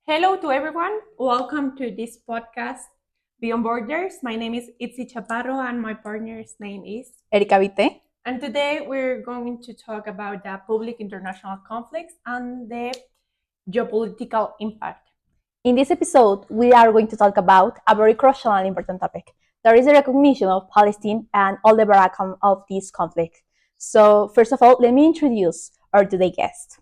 Hello to everyone. Welcome to this podcast, Beyond Borders. My name is Itzi Chaparro and my partner's name is Erika Vite. And today we're going to talk about the public international conflicts and the geopolitical impact. In this episode, we are going to talk about a very crucial and important topic. There is a recognition of Palestine and all the background of this conflict. So, first of all, let me introduce our today guest.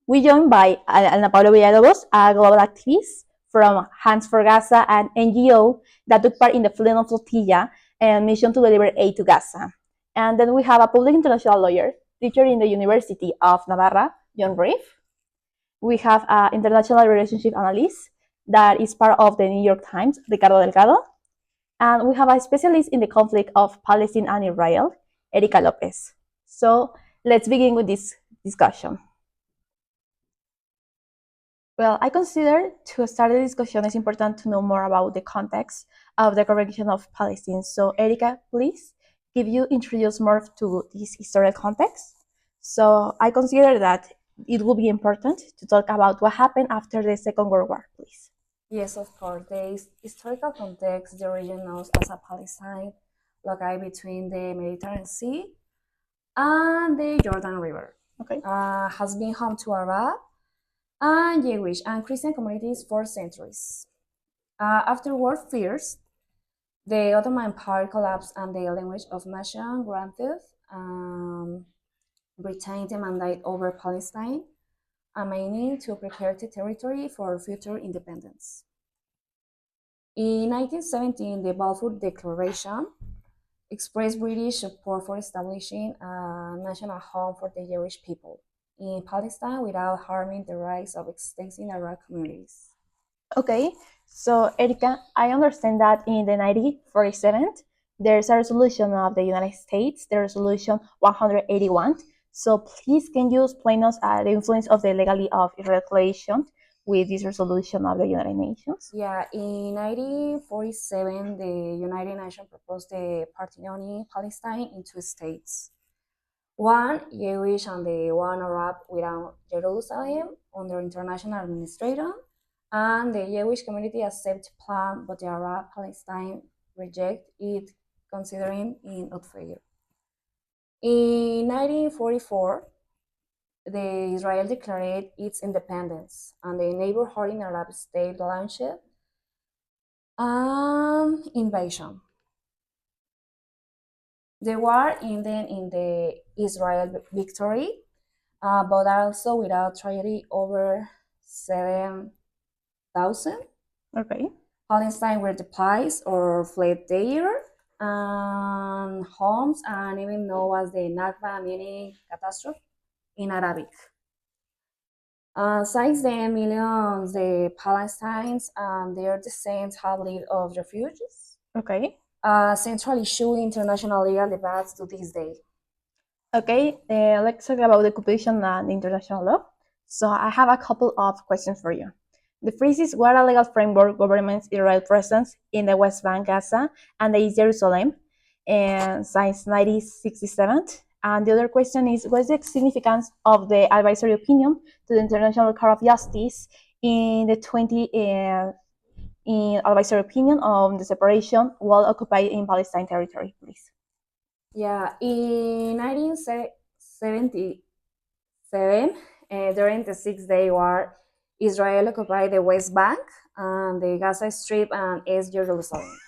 We joined by Ana Paula Villalobos, a global activist from Hands for Gaza, an NGO that took part in the Freedom Flotilla and mission to deliver aid to Gaza. And then we have a public international lawyer, teacher in the University of Navarra, John Reef. We have an international relationship analyst that is part of the New York Times, Ricardo Delgado. And we have a specialist in the conflict of Palestine and Israel, Erika Lopez. So let's begin with this discussion. Well, I consider to start the discussion it's important to know more about the context of the correction of Palestine. So, Erika, please, give you introduce more to this historical context. So, I consider that it will be important to talk about what happened after the Second World War, please. Yes, of course. The historical context, the region known as a Palestine, located between the Mediterranean Sea and the Jordan River, Okay. has been home to Arab and Jewish and Christian communities for centuries. After world fears, the Ottoman Empire collapsed and the language of nation granted retained the mandate over Palestine, aiming to prepare the territory for future independence. In 1917, the Balfour Declaration expressed British support for establishing a national home for the Jewish people in Palestine without harming the rights of existing Arab communities. Okay, so Erika, I understand that in the 1947, there's a resolution of the United States, the resolution 181. So please, can you explain us the influence of the legality of regulation with this resolution of the United Nations? Yeah, in 1947, the United Nations proposed the partitioning Palestine into states. One Jewish and the one Arab without Jerusalem under international administration, and the Jewish community accept plan, but the Arab Palestine reject it, considering it unfair. In 1944, the Israel declared its independence, and the neighboring Arab state launched an invasion. The war ended in the Israel victory, but also without tragedy. Over 7,000 Okay. Palestine were displaced or fled their homes, and even known as the Nakba, meaning catastrophe in Arabic. Since then, millions of Palestinians and their descendants have lived of refugees. Okay. Central issue in international legal debates to this day. Okay, let's talk about the occupation and international law. So I have a couple of questions for you. The first is what a legal framework governs Israel presence in the West Bank, Gaza, and the East Jerusalem and since 1967. And the other question is what is the significance of the advisory opinion to the International Court of Justice in the 20 in advisory opinion on the separation while occupied in Palestine territory, please? Yeah, in 1977, during the Six-Day War, Israel occupied the West Bank and the Gaza Strip and East Jerusalem.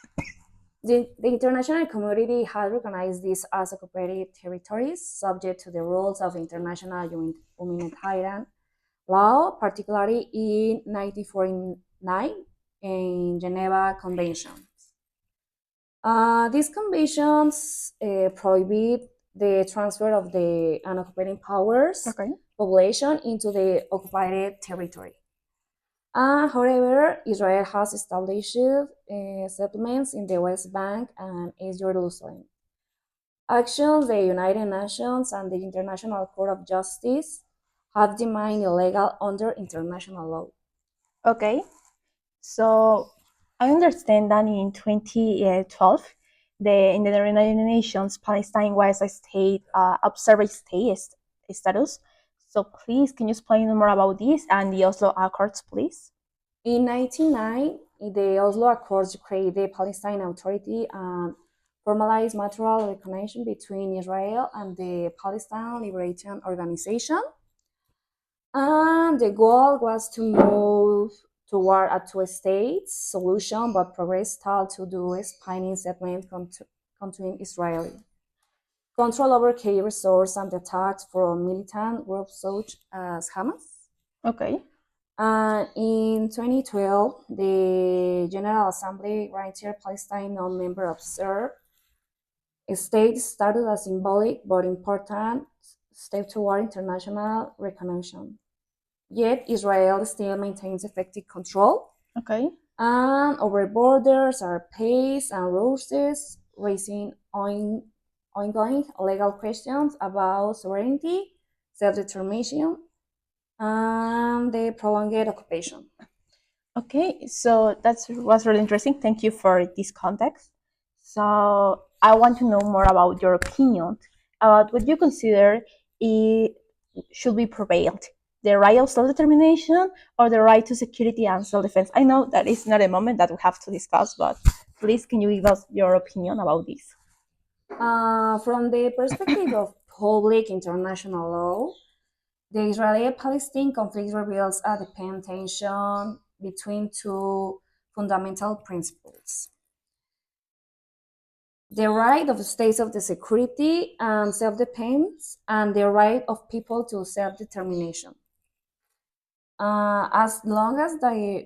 The international community has recognized these as occupied territories subject to the rules of international humanitarian law, particularly in 1949 in Geneva Conventions. These conventions prohibit the transfer of the unoccupied powers Okay. population into the occupied territory. However, Israel has established settlements in the West Bank and East Jerusalem. Actions the United Nations and the International Court of Justice have deemed illegal under international law. Okay, so I understand that in 2012, in the United Nations, Palestine was a state observer state status. So please, can you explain more about this and the Oslo Accords, please? In 1909, the Oslo Accords created the Palestine Authority and formalized mutual recognition between Israel and the Palestine Liberation Organization. And the goal was to move toward a two-state solution, but progress started to do spinning settlement between Israeli control over key resources and attacks from militant groups such as Hamas. Okay. And in 2012, the General Assembly granted Palestine non-member observed state started a symbolic but important step toward international recognition. Yet Israel still maintains effective control Okay. and over borders are pace and resources, raising ongoing legal questions about sovereignty, self-determination, and the prolonged occupation. Okay, so that was really interesting. Thank you for this context. So I want to know more about your opinion about what you consider it should be prevailed, the right of self-determination or the right to security and self-defense. I know that it's not a moment that we have to discuss, but please can you give us your opinion about this? From the perspective of public international law, the Israeli-Palestine conflict reveals a deep tension between two fundamental principles: the right of states of the security and self-defense, and the right of people to self-determination. As long as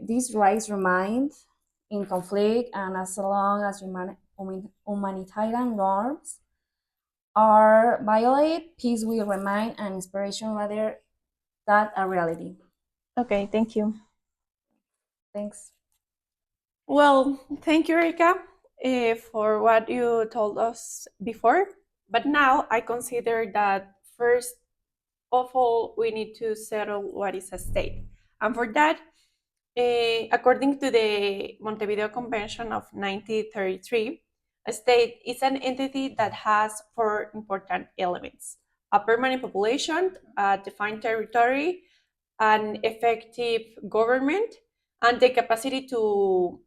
these rights remain in conflict, and as long as humanitarian norms are violated, peace will remain an inspiration rather than a reality. Okay, thank you. Thanks. Well, thank you, Erika, for what you told us before. But now I consider that first of all, we need to settle what is a state. And for that, according to the Montevideo Convention of 1933, a state is an entity that has four important elements: a permanent population, a defined territory, an effective government, and the capacity to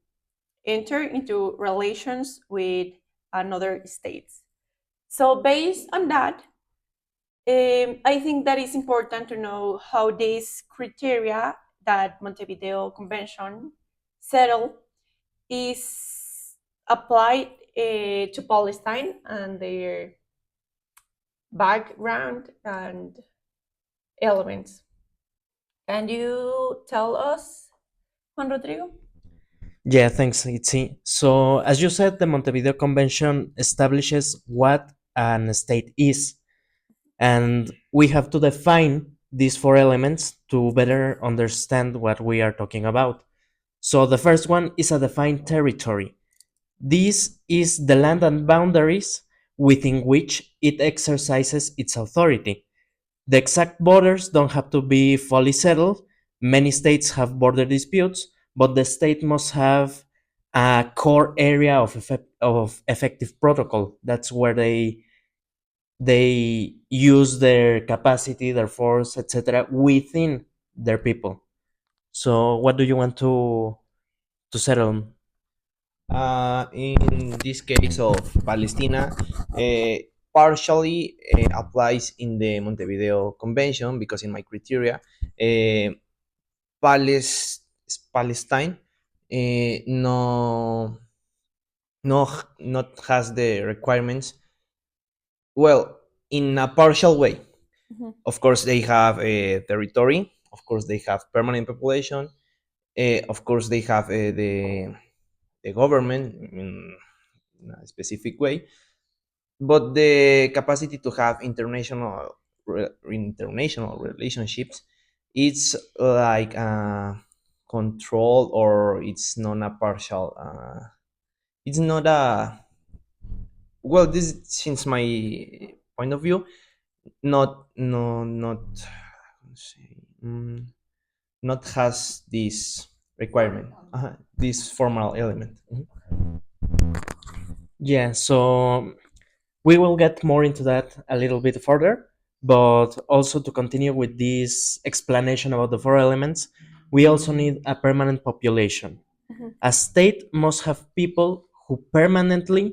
enter into relations with another states. So, based on that, I think that it's important to know how these criteria that Montevideo Convention settled is applied to Palestine and their background and elements. Can you tell us, Juan Rodrigo? Yeah, thanks, Itzi. So, as you said, the Montevideo Convention establishes what an state is, and we have to define these four elements to better understand what we are talking about. So, the first one is a defined territory. This is the land and boundaries within which it exercises its authority. The exact borders don't have to be fully settled. Many states have border disputes, but the state must have a core area of effective protocol. That's where they use their capacity, their force, etc., within their people. So, what do you want to settle? In this case of Palestina, partially applies in the Montevideo Convention because in my criteria, Palis- Palestine no no not has the requirements. Well, in a partial way. Mhm. Of course, they have a territory. Of course, they have permanent population. Of course, they have the government in a specific way, but the capacity to have international relationships, it's like a control, or it's not a partial. It's not a well. This, since my point of view, not no not say, not has this requirement, this formal element. Yeah, so we will get more into that a little bit further, but also to continue with this explanation about the four elements, we also need a permanent population. Mhm. A state must have people who permanently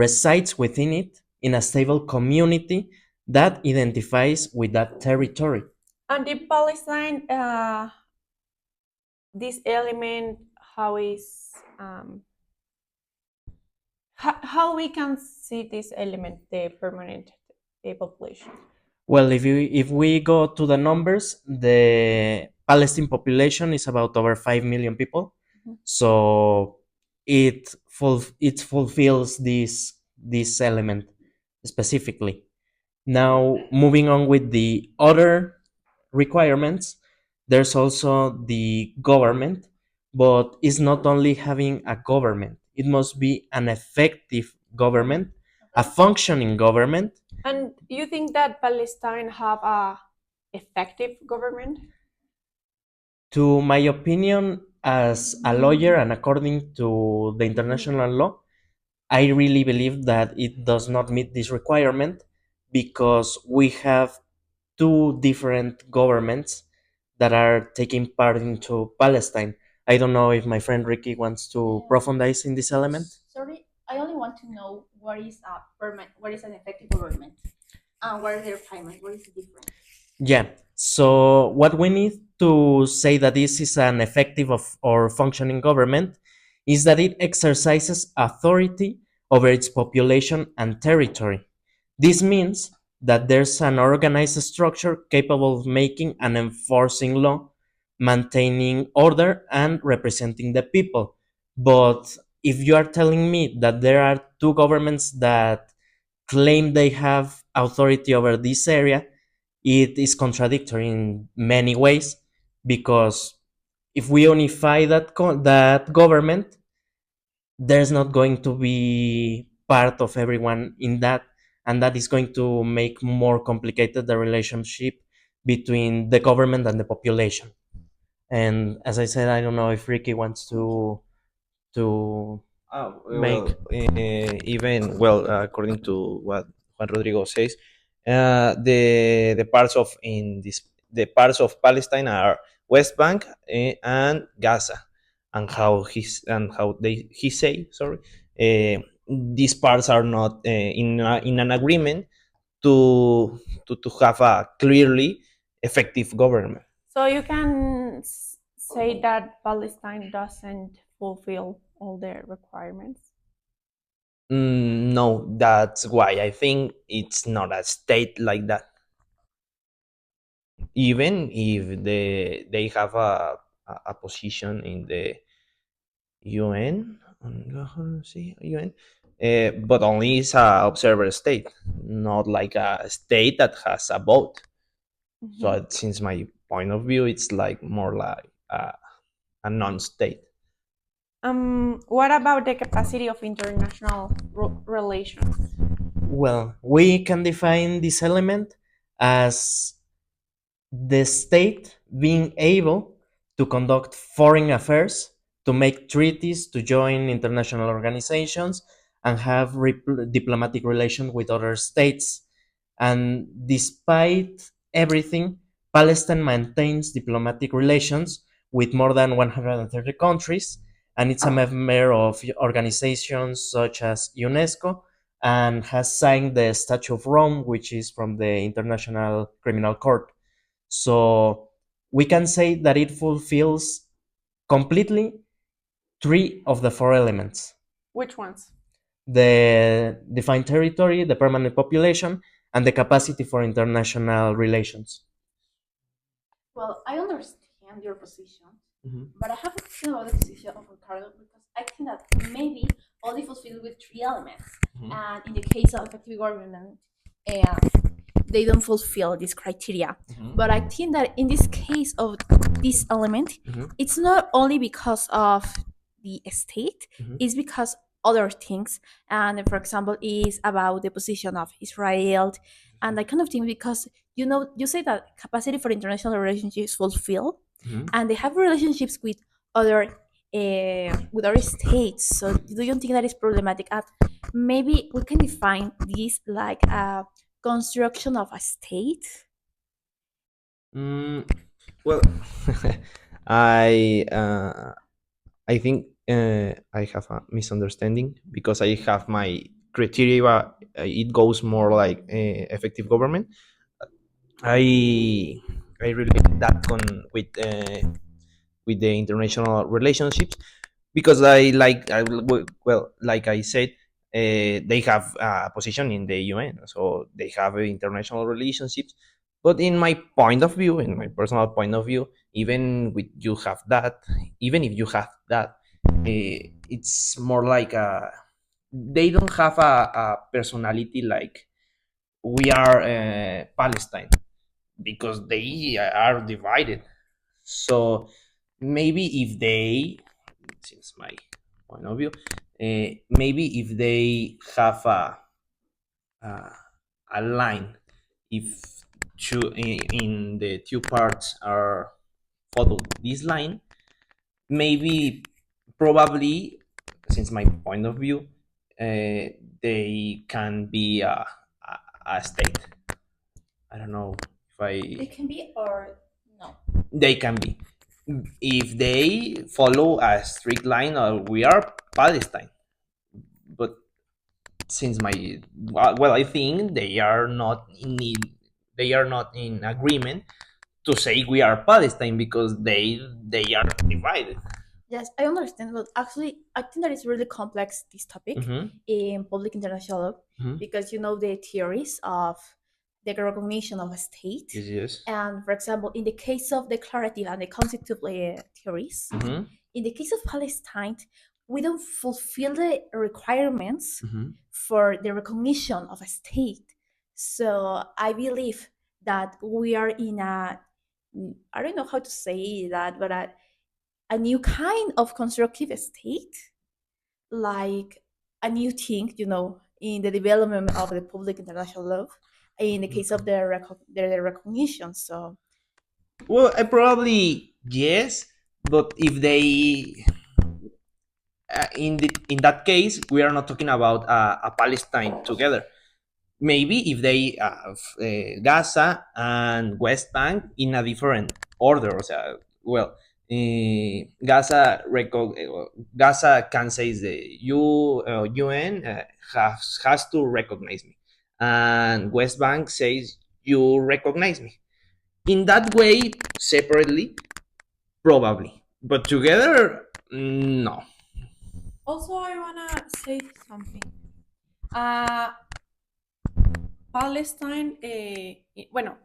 resides within it in a stable community that identifies with that territory. And in Palestine, this element, how is how we can see this element, the permanent population? Well, if we go to the numbers, the Palestine population is about over 5 million people, Mhm. so it fulfills this element specifically. Now, moving on with the other requirements, there's also the government, but it's not only having a government, it must be an effective government, a functioning government. And you think that Palestine have a effective government? To my opinion, as a lawyer and according to the international law, I really believe that it does not meet this requirement because we have two different governments that are taking part into Palestine. I don't know if my friend Ricky wants to profundize in this element. Sorry, I only want to know what is a permanent, what is an effective government, and what are the requirements, what is the difference? Yeah. So what we need to say that this is an effective of or functioning government is that it exercises authority over its population and territory. This means that there's an organized structure capable of making and enforcing law, maintaining order, and representing the people. But if you are telling me that there are two governments that claim they have authority over this area, it is contradictory in many ways because if we unify that government, there's not going to be part of everyone in that, and that is going to make more complicated the relationship between the government and the population. And as I said, I don't know if Ricky wants to Oh, make. well, even according to what Juan Rodrigo says, the parts of in this the parts of Palestine are West Bank and Gaza, and how they he say sorry, these parts are not in an agreement to have a clearly effective government. So you can say that Palestine doesn't fulfill all the requirements. No, that's why I think it's not a state like that. Even if they have a position in the UN, see UN, but only is a observer state, not like a state that has a vote. So Mhm. since my point of view, it's like more like a non-state. What about the capacity of international relations? Well, we can define this element as the state being able to conduct foreign affairs, to make treaties, to join international organizations, and have diplomatic relations with other states. And despite everything, Palestine maintains diplomatic relations with more than 130 countries, and it's a member of organizations such as UNESCO and has signed the Statute of Rome, which is from the International Criminal Court. So we can say that it fulfills completely three of the four elements: Which ones? the defined territory, the permanent population, and the capacity for international relations. Well, I understand your position, Mhm. but I have a feeling about the position of Ricardo because I think that maybe only fulfilled with three elements, Mhm. and in the case of effective government, uh, they don't fulfill this criteria. Mhm. But I think that in this case of this element, Mhm. it's not only because of the state, Mhm. it's because other things. And for example, is about the position of Israel and that kind of thing. Because you say that capacity for international relationships fulfill, Mhm. and they have relationships with other states. So do you think that is problematic? And maybe we can define this like a construction of a state. Mm, well, I uh, I think I have a misunderstanding because I have my criteria. It goes more like effective government. I I relate that with the international relationships because I like well, like I said, they have a position in the UN, so they have international relationships. But in my point of view, in my personal point of view, even with you have that, even if you have that, it's more like they don't have a personality like we are Palestine because they are divided. So maybe if they, since my point of view, maybe if they have a, a line, if in the two parts are follow this line, maybe probably, since my point of view, they can be a state. I don't know if They I can be or no. they can be if they follow a strict line we are Palestine, but since my well, I think they are not in agreement to say we are Palestine because they are divided. Yes, I understand, but actually, I think that it's really complex this topic Mm-hmm. in public international law Mm-hmm. because you know the theories of the recognition of a state, Yes, yes. and for example, in the case of declarative and the constitutive theories, Mm-hmm. in the case of Palestine, we don't fulfill the requirements Mm-hmm. for the recognition of a state. So I believe that we are in a, I don't know how to say that, but a new kind of constructive state, like a new thing, in the development of the public international law, in the case of the recognition. So, Well, I probably yes, but if they in that case we are not talking about a Palestine together. Maybe if they have Gaza and West Bank in a different order. O sea, well, Gaza can say the UN has to recognize me, and West Bank says you recognize me. In that way, separately, probably, but together, no. Also, I wanna say something. Uh, Palestine,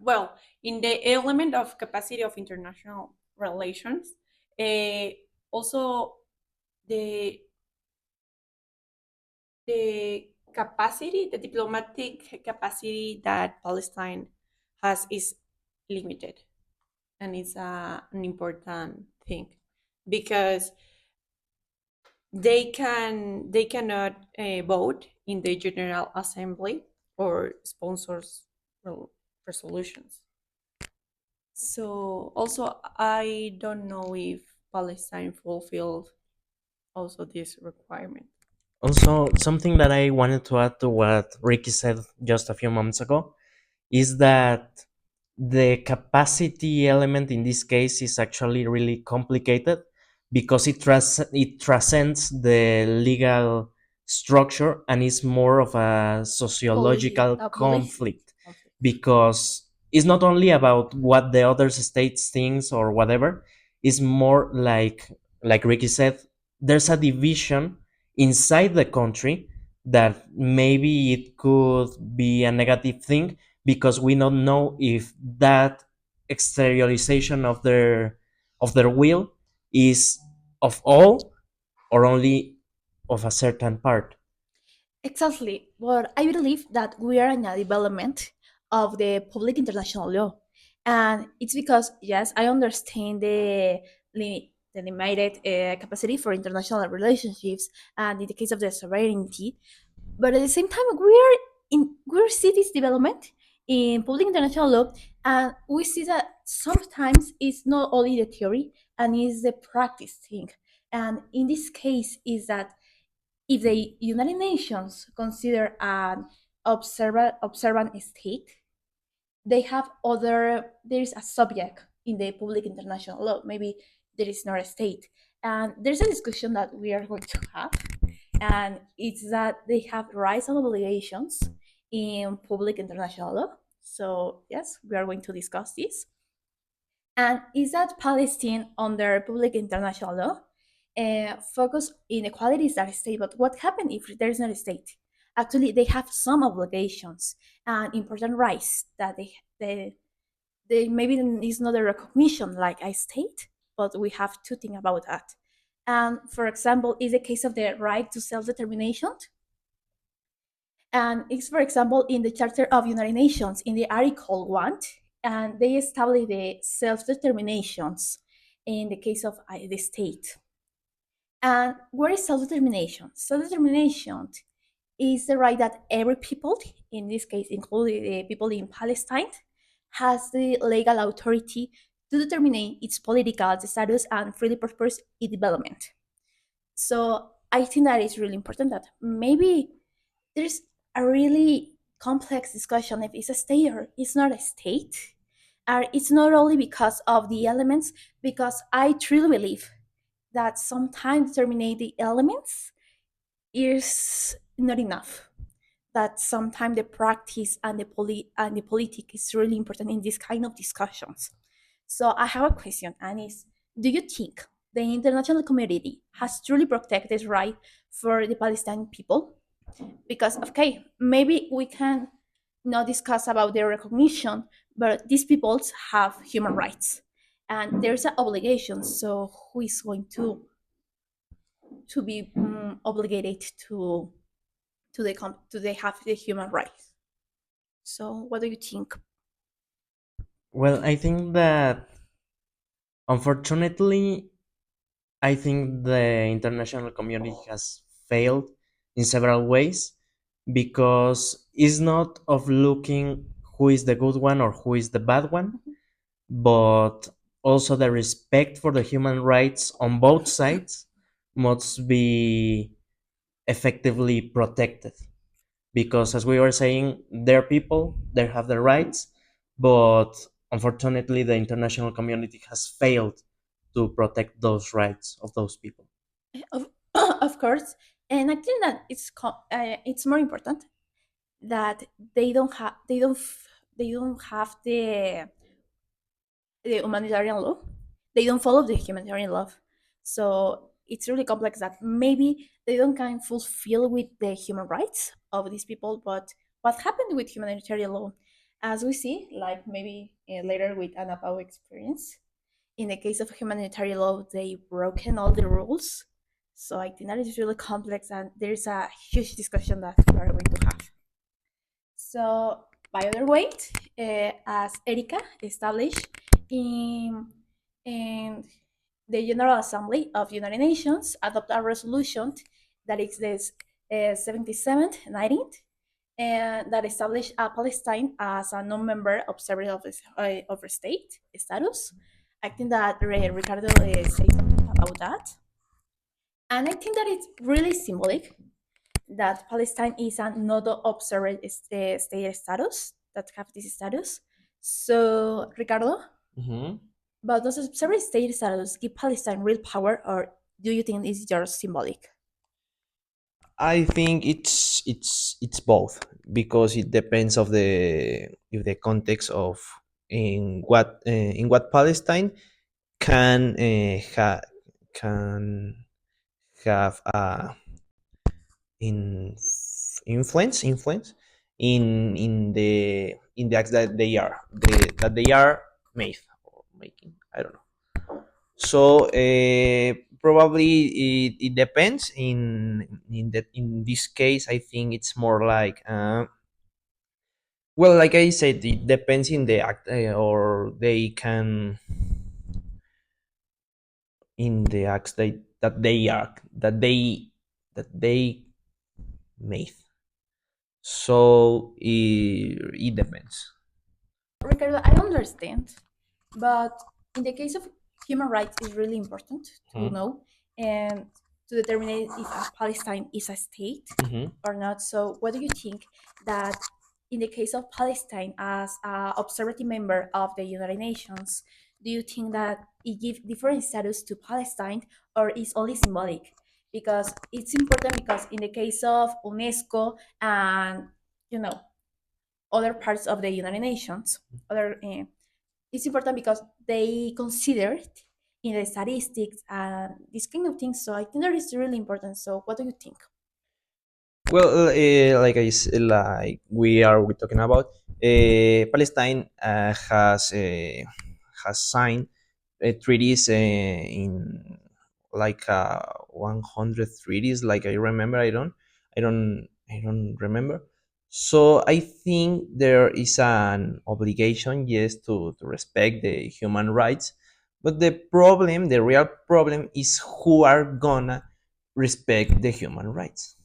well, in the element of capacity of international relations, uh, also the the diplomatic capacity that Palestine has is limited, and it's an important thing because they cannot vote in the General Assembly or sponsors resolutions. So also, I don't know if Palestine fulfilled also this requirement. Also, something that I wanted to add to what Ricky said just a few moments ago is that the capacity element in this case is actually really complicated because it transcends the legal structure and is more of a sociological policy conflict conflict. because it's not only about what the other states thinks or whatever. It's more like Ricky said, there's a division inside the country that maybe it could be a negative thing because we don't know if that exteriorization of their will is of all or only of a certain part. Exactly. But I believe that we are in a development of the public international law. And it's because, yes, I understand the limited capacity for international relationships and in the case of the sovereignty. But at the same time, we're see this development in public international law, and we see that sometimes it's not only the theory and it's the practice thing. And in this case, is that if the United Nations consider an observant state, they have other, there is a subject in the public international law. Maybe there is not a state. And there's a discussion that we are going to have, and it's that they have rights and obligations in public international law. So, yes, we are going to discuss this. And is that Palestine under public international law focus inequalities that state, but what happens if there is not a state? Actually, they have some obligations and important rights that they maybe is not a recognition like I state, but we have to think about that. And for example, is the case of the right to self-determination, and it's for example in the Charter of United Nations in the Article 1, and they establish the self-determinations in the case of the state. And what is self-determination? Self-determination is the right that every people, in this case including the people in Palestine, has the legal authority to determine its political status and freely purpose its development. So I think that is really important that maybe there's a really complex discussion if it's a state or it's not a state. Or it's not only because of the elements, because I truly believe that sometimes determining the elements is not enough. That sometimes the practice and the politic is really important in this kind of discussions. So I have a question, and is: do you think the international community has truly protected this right for the Palestinian people? Because okay, maybe we can not discuss about their recognition, but these peoples have human rights, and there's an obligation. So who is going to be obligated to they have the human rights? So what do you think? Well, I think that unfortunately, I think the international community has failed in several ways because it's not of looking who is the good one or who is the bad one, but also the respect for the human rights on both sides must be effectively protected. Because as we were saying, they're people, they have their rights, but unfortunately, the international community has failed to protect those rights of those people. Of, of course, and I think that it's more important that they don't have the humanitarian law. They don't follow the humanitarian law. So it's really complex that maybe they don't kind of fulfill with the human rights of these people. But what happened with humanitarian law? As we see, like maybe later with Anapau experience, in the case of humanitarian law, they broken all the rules. So I think that is really complex, and there's a huge discussion that we are going to have. So, by other weight, as Erika established in the General Assembly of United Nations, adopt a resolution that is this 77th, 19th, and that established Palestine as a non-member observer of the state status. I think that Ricardo said something about that. And I think that it's really symbolic that Palestine is another observer state status that have this status. So, Ricardo, Mhm. but does observer state status give Palestine real power, or do you think it's just symbolic? I think it's both because it depends of the if the context of in what Palestine can can have in influence in the acts that they are made or making. I don't know. So probably it depends. In this case, I think it's more like well, like I said, it depends in the act or they can in the acts that they made. So it depends. Ricardo, I understand, but in the case of human rights, it's really important to Mhm. know and to determine if Palestine is a state Mhm. or not. So, what do you think that in the case of Palestine as a observatory member of the United Nations, do you think that it gives different status to Palestine or is only symbolic? Because it's important because in the case of UNESCO and you know other parts of the United Nations, other it's important because they consider it in the statistics and this kind of things. So I think that is really important. So what do you think? Well, like we talking about, Palestine has signed treaties in like 100 treaties. Like I don't remember. So I think there is an obligation, yes, to respect the human rights. But the real problem, is who are gonna respect the human rights.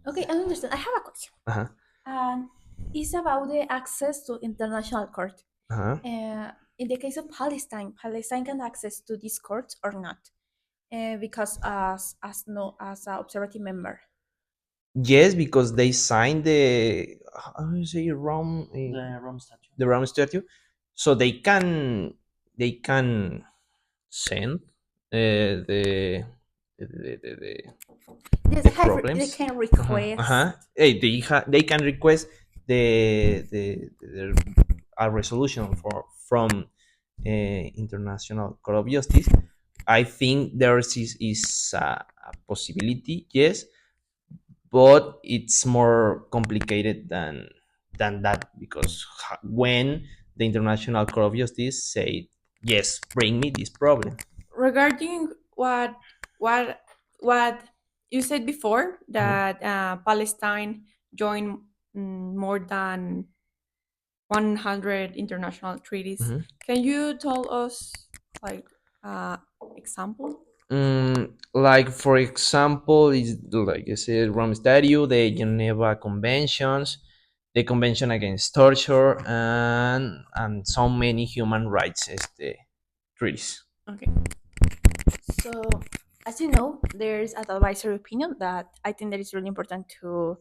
Okay, I understand. I have a question. Uh-huh. And it's about the access to international court. Uh-huh. In the case of Palestine, Palestine can access to this court or not, because as no as an observatory member. Yes, because they signed the how do you say the Rome Statute, so they can send the Yes, the they problems. can Uh-huh. request. Uh-huh. Hey, they can request the a resolution from International Court of Justice. I think is a possibility, yes, but it's more complicated than that, because when the International Court of Justice say yes, bring me this problem. Regarding what what you said before, Mhm. that Palestine joined more than 100 international treaties. Mhm. Can you tell us like uh example? Like for example, is like I said, Rome Statute, the Geneva Conventions, the Convention Against Torture, and so many human rights treaties. Okay. So, as you know, there's an advisory opinion that I think that is really important to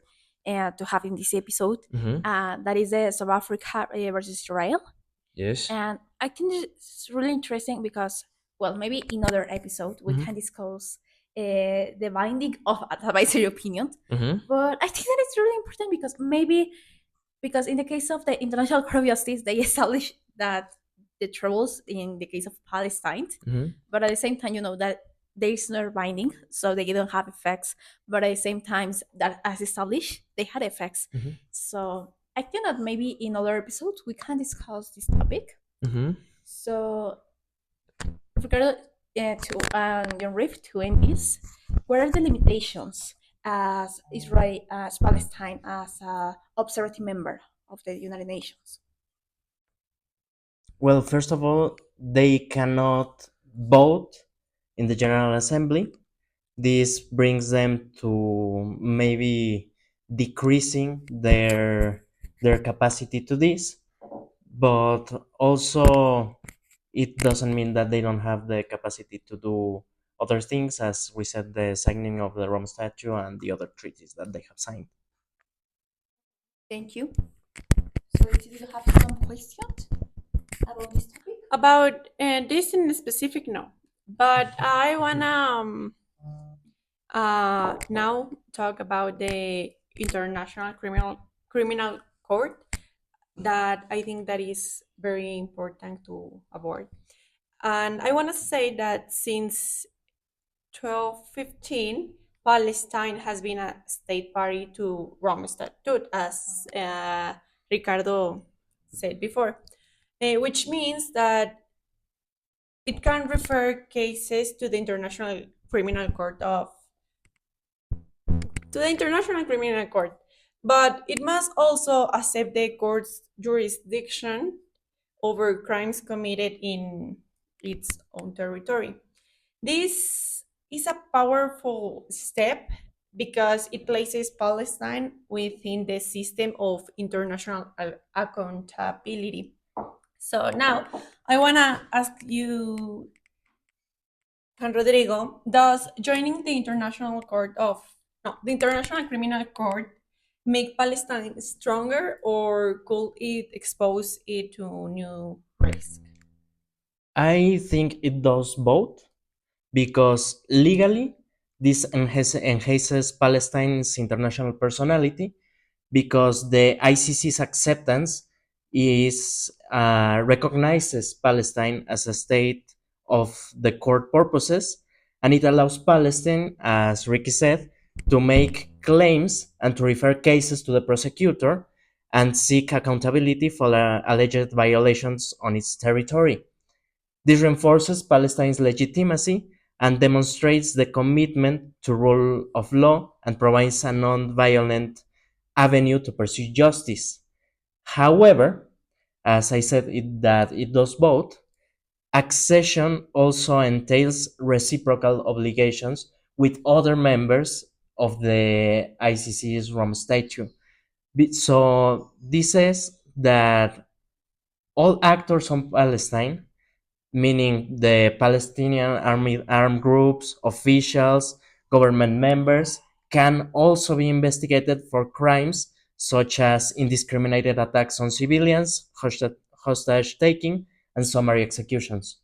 have in this episode. Hmm. That is the South Africa versus Israel, Yes. and I think it's really interesting because, well, maybe in other episode we Hmm. can discuss the binding of an advisory opinion. Hmm. But I think that it's really important because maybe because in the case of the International Court of Justice, they established that the troubles in the case of Palestine, Hmm. but at the same time, you know that there is no binding, so they don't have effects. But at the same time, that as established, they had effects. Hmm. So I think that maybe in other episodes we can discuss this topic. Hmm. So regard to your rift to end this, what are the limitations as Israel, as Palestine, as a observatory member of the United Nations? Well, first of all, they cannot vote in the General Assembly. This brings them to maybe decreasing their capacity to this, but also it doesn't mean that they don't have the capacity to do other things, as we said, the signing of the Rome Statute and the other treaties that they have signed. Thank you. So, do you have some questions about this topic? About this in specific, no. But I wanna now talk about the International Criminal Court, that I think that is very important to avoid. And I want to say that since 1215, Palestine has been a state party to Rome Statute, as Ricardo said before, which means that it can refer cases to the Criminal Court of to the International Criminal Court, but it must also accept the court's jurisdiction over crimes committed in its own territory. This is a powerful step because it places Palestine within the system of international accountability. So now I want to ask you, Juan Rodrigo, does joining the International Court of no, the International Criminal Court make Palestine stronger, or could it expose it to new risk? I think it does both because legally this enhances Palestine's international personality because the ICC's acceptance is recognizes Palestine as a state of the court purposes, and it allows Palestine, as Ricky said, to make claims and to refer cases to the prosecutor and seek accountability for alleged violations on its territory. This reinforces Palestine's legitimacy and demonstrates the commitment to rule of law and provides a non-violent avenue to pursue justice. However, as I said, that it does both, accession also entails reciprocal obligations with other members of the ICC's Rome Statute. So this says that all actors on Palestine, meaning the Palestinian army armed groups, officials, government members, can also be investigated for crimes such as indiscriminated attacks on civilians, hostage taking, and summary executions.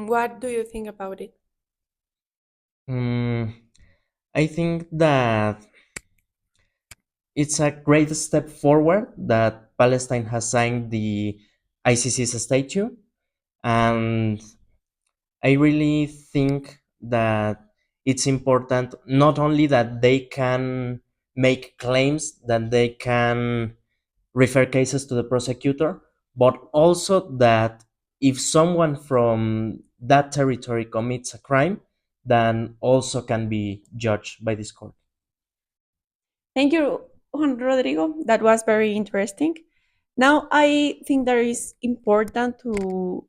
What do you think about it? Mm, I think that it's a great step forward that Palestine has signed the ICC's statute, and I really think that it's important not only that they can make claims, that they can refer cases to the prosecutor, but also that if someone from that territory commits a crime, then also can be judged by this court. Thank you, Juan Rodrigo. That was very interesting. Now, I think that is important to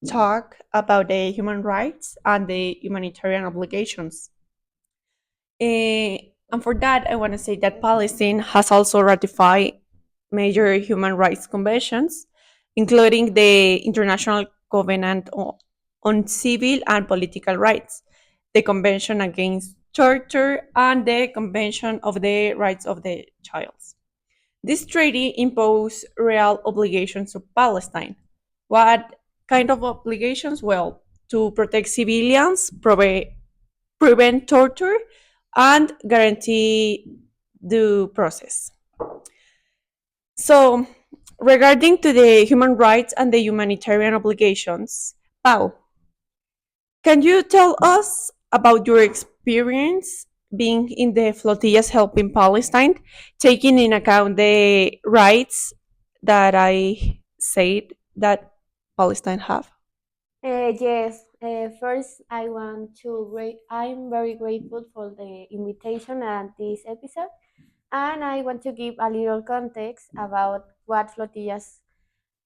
talk about the human rights and the humanitarian obligations. And for that, I want to say that Palestine has also ratified major human rights conventions, including the International Covenant on Civil and Political Rights, the Convention Against Torture, and the Convention of the Rights of the Child. This treaty imposed real obligations to Palestine. What kind of obligations? Well, to protect civilians, prevent torture, and guarantee due process. So, regarding to the human rights and the humanitarian obligations, Pau, can you tell us about your experience being in the flotillas helping Palestine, taking in account the rights that I said that Palestine have? Yes, first I want to I'm very grateful for the invitation and this episode, and I want to give a little context about what flotillas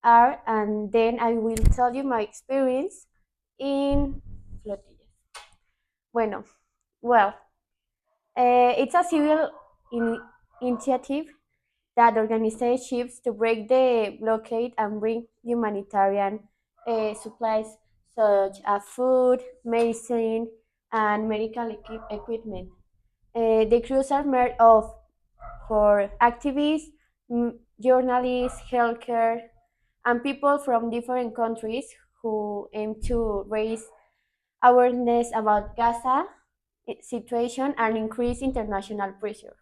are, and then I will tell you my experience in flotillas. Bueno, well, it's a civil initiative that organizes ships to break the blockade and bring humanitarian supplies such as food, medicine, and medical equipment. The crews are made of for activists, journalists, healthcare, and people from different countries who aim to raise awareness about Gaza situation and increase international pressure.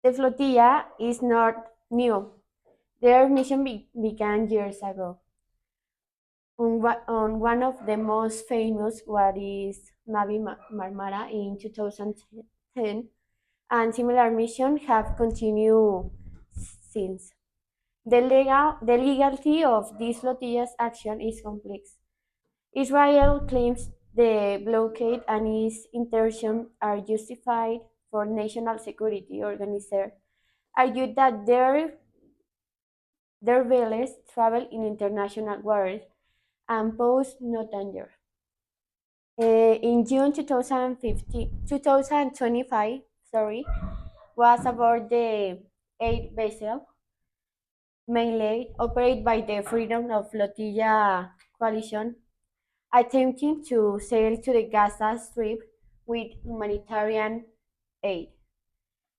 The flotilla is not new. Their mission began years ago. On one of the most famous, what is Mavi Marmara in 2010, and similar missions have continued since. The legality of this flotilla's action is complex. Israel claims the blockade and its intentions are justified for national security. Organizers argue that their vessels travel in international waters and pose no danger. In June 2025, was aboard the aid vessel mainly operated by the Freedom of Flotilla Coalition, attempting to sail to the Gaza Strip with humanitarian aid.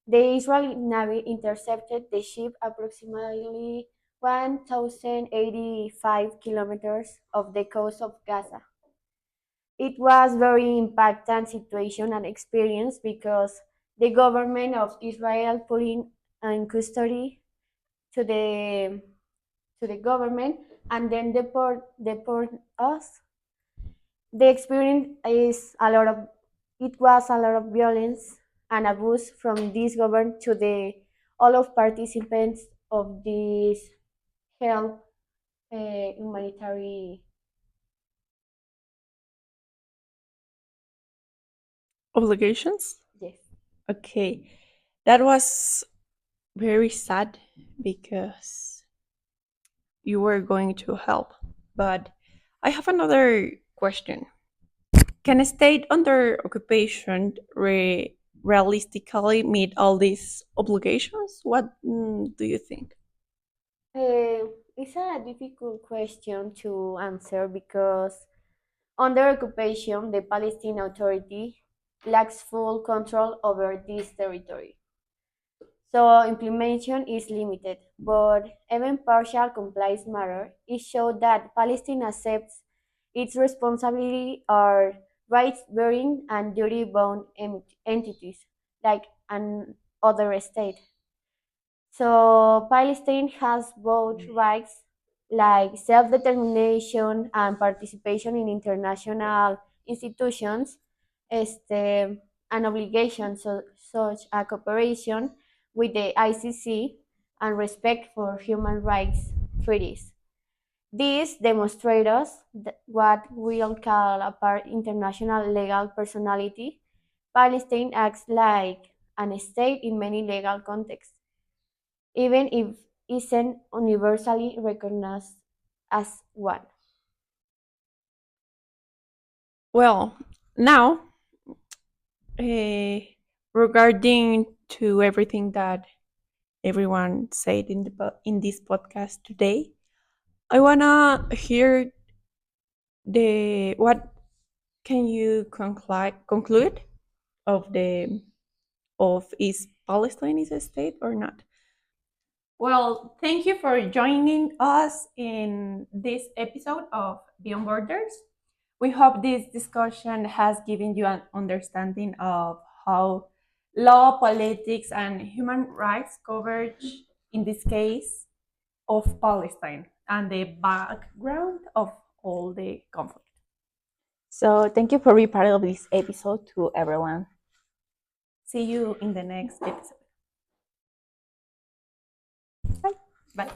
The Israeli Navy intercepted the ship approximately 1,085 kilometers of the coast of Gaza. It was very impactant situation and experience because the government of Israel put in custody to the government and then deport us. The experience is a lot of it was a lot of violence and abuse from this government to the all of participants of this help humanitarian. Obligations? Yes. Okay. That was very sad because you were going to help. But I have another question. Can a state under occupation realistically meet all these obligations? What do you think? It's a difficult question to answer because under occupation, the Palestinian Authority lacks full control over this territory. So implementation is limited, but even partial compliance matter. It showed that Palestine accepts its responsibility are rights-bearing and duty-bound entities like an other state. So Palestine has both rights like self-determination and participation in international institutions, an obligation such a cooperation with the ICC and respect for human rights treaties. This demonstrates what we'll call a international legal personality. Palestine acts like an state in many legal contexts even if isn't universally recognized as one. Well, now, uh, regarding to everything that everyone said in in this podcast today, I wanna hear the what can you conclude of the of is Palestine is a state or not? Well, thank you for joining us in this episode of Beyond Borders. We hope this discussion has given you an understanding of how law, politics, and human rights coverage, in this case, of Palestine and the background of all the conflict. So thank you for being part of this episode to everyone. See you in the next episode. Bye.